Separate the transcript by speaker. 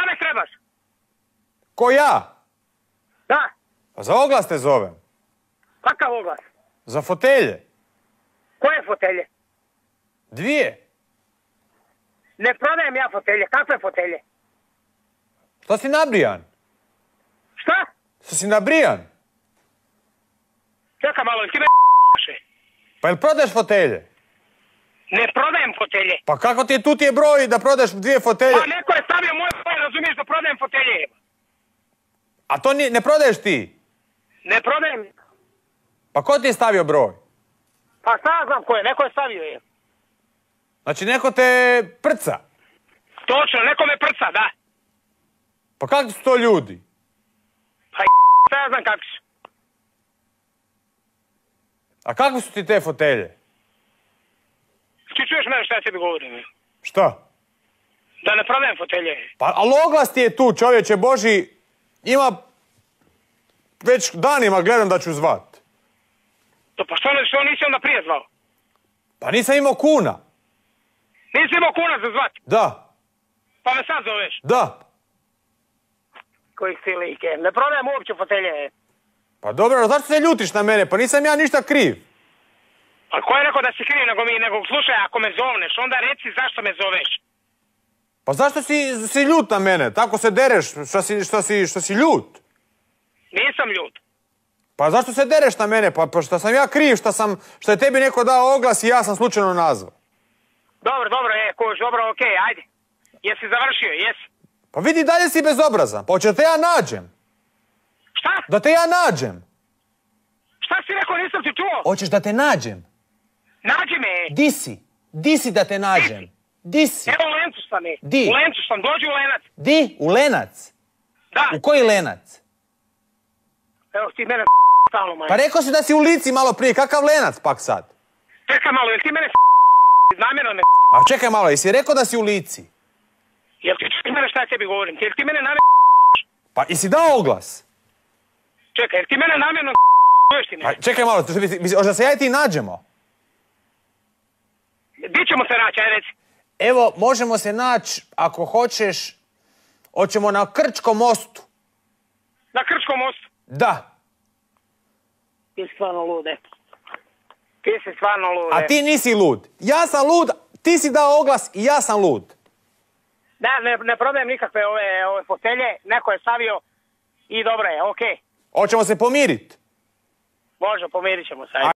Speaker 1: me trebaš?
Speaker 2: Ko ja?
Speaker 1: Da.
Speaker 2: Pa za oglas te zovem.
Speaker 1: Kakav oglas?
Speaker 2: Za fotelje.
Speaker 1: Koje fotelje?
Speaker 2: 2.
Speaker 1: Ne prodajem ja fotelje. Kakve fotelje?
Speaker 2: Što si nabrijan?
Speaker 1: Šta?
Speaker 2: Što si nabrijan?
Speaker 1: Čekaj malo, ti me
Speaker 2: Pa jel prodaješ fotelje?
Speaker 1: Ne prodajem fotelje.
Speaker 2: Pa kako ti je, tu ti je broj da prodaš 2 fotelje?
Speaker 1: Pa neko je stavio moj broj, razumiješ da prodajem fotelje.
Speaker 2: A to ne prodaješ ti?
Speaker 1: Ne prodajem.
Speaker 2: Pa ko ti je stavio broj?
Speaker 1: Pa šta ja znam ko je, neko je stavio je.
Speaker 2: Znači neko te prca.
Speaker 1: Točno, neko me prca, da.
Speaker 2: Pa kakvi su to ljudi?
Speaker 1: Pa šta ja znam kakvi su.
Speaker 2: A kakve su ti te fotelje?
Speaker 1: Ti čuješ mene šta ja tebi govorim?
Speaker 2: Šta?
Speaker 1: Da ne prodajem fotelje.
Speaker 2: Pa ali oglas ti je tu, čovječe Boži. Ima... Već danima gledam da ću zvat.
Speaker 1: To pa što nisi onda prije zvao?
Speaker 2: Pa nisam imao kuna.
Speaker 1: Nisi imao kuna za zvat?
Speaker 2: Da.
Speaker 1: Pa me sad zoveš?
Speaker 2: Da.
Speaker 1: Koji si like? Ne prodajem uopće fotelje.
Speaker 2: Pa dobro, ali zašto se ljutiš na mene? Pa nisam ja ništa kriv.
Speaker 1: A ko je rekao da si kriv nego slušaj, ako me zovneš, onda reci zašto me zoveš.
Speaker 2: Pa zašto si ljut na mene? Tako se dereš, što si ljut?
Speaker 1: Nisam ljut.
Speaker 2: Pa zašto se dereš na mene? Pa što sam ja kriv, što je tebi neko dao oglas i ja sam slučajno nazvao.
Speaker 1: Dobro, kuš, dobro, okej, ajde. Jesi završio, jesi?
Speaker 2: Pa vidi, dalje si bezobrazan. Pa hoće da te ja nađem.
Speaker 1: Šta?
Speaker 2: Da te ja nađem.
Speaker 1: Šta si rekao, nisam ti čuo?
Speaker 2: Hoćeš da te nađem?
Speaker 1: Nađi me.
Speaker 2: Di si? Di si da te nađem? Di si?
Speaker 1: Evo u Lencu sam.
Speaker 2: Di?
Speaker 1: U Lencu sam, dođi u Lenac.
Speaker 2: Di? U Lenac?
Speaker 1: Da.
Speaker 2: U koji Lenac?
Speaker 1: Evo ti mene stalno, manje.
Speaker 2: Pa rekao si da si u Lici malo prije, kakav Lenac pak sad?
Speaker 1: Čekaj malo, jel ti mene namjerno me
Speaker 2: A čekaj malo, jesi rekao da si u Lici?
Speaker 1: Jel ti čuš mene šta ja tebi govorim? Jel ti mene namjerno
Speaker 2: Pa jesi dao oglas?
Speaker 1: Čekaj, jel ti mene namjerno čuješ ti me?
Speaker 2: Pa čekaj malo, hoće da se ja i ti nađemo?
Speaker 1: Di ćemo se naći, aj reci?
Speaker 2: Evo, možemo se naći, ako hoćeš, hoćemo na Krčkom mostu.
Speaker 1: Na Krčkom mostu?
Speaker 2: Da.
Speaker 1: Ti si stvarno lude. Ti si stvarno lude.
Speaker 2: A ti nisi lud. Ja sam lud, ti si dao oglas i ja sam lud.
Speaker 1: Ne prodajem nikakve ove fotelje, neko je stavio i dobro je, okej.
Speaker 2: Hoćemo se pomirit.
Speaker 1: Može, pomirit ćemo se.